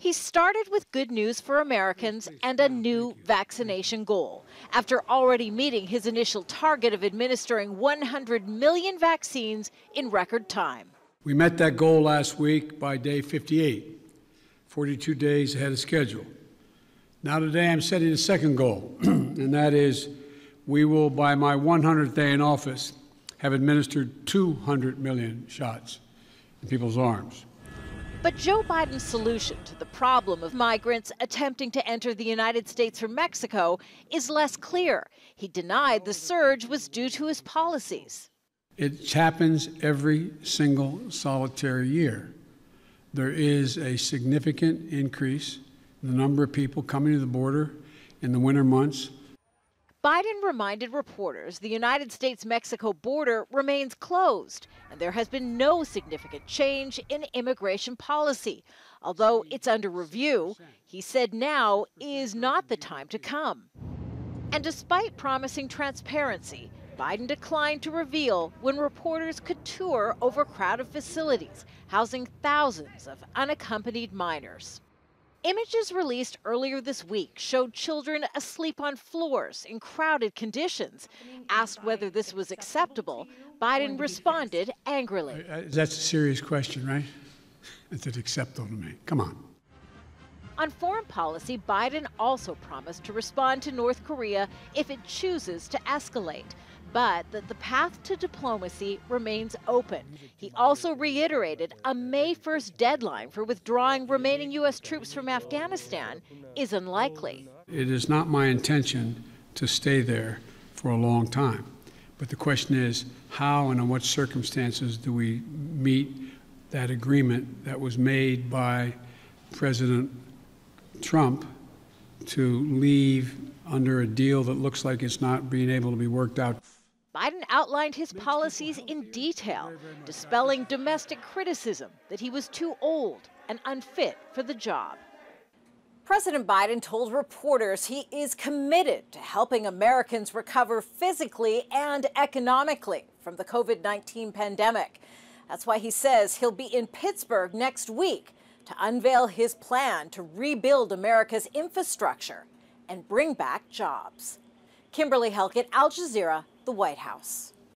He started with good news for Americans and a new vaccination goal, after already meeting his initial target of administering 100 million vaccines in record time. We met that goal last week by day 58, 42 days ahead of schedule. Now today I'm setting a second goal, and that is we will, by my 100th day in office, have administered 200 million shots in people's arms. But Joe Biden's solution to the problem of migrants attempting to enter the United States from Mexico is less clear. He denied the surge was due to his policies. It happens every single solitary year. There is a significant increase in the number of people coming to the border in the winter months. Biden reminded reporters the United States-Mexico border remains closed, and there has been no significant change in immigration policy. Although it's under review, he said now is not the time to come. And despite promising transparency, Biden declined to reveal when reporters could tour overcrowded facilities housing thousands of unaccompanied minors. Images released earlier this week showed children asleep on floors in crowded conditions. Asked whether this was acceptable, Biden responded angrily. That's a serious question, right? Is it acceptable to me? Come on. On foreign policy, Biden also promised to respond to North Korea if it chooses to escalate, but that the path to diplomacy remains open. He also reiterated a May 1st deadline for withdrawing remaining U.S. troops from Afghanistan is unlikely. It is not my intention to stay there for a long time. But the question is, how and in what circumstances do we meet that agreement that was made by President Trump to leave under a deal that looks like it's not being able to be worked out? Biden outlined his policies in detail, dispelling domestic criticism that he was too old and unfit for the job. President Biden told reporters he is committed to helping Americans recover physically and economically from the COVID-19 pandemic. That's why he says he'll be in Pittsburgh next week to unveil his plan to rebuild America's infrastructure and bring back jobs. Kimberly, Halkett, Al Jazeera, the White House.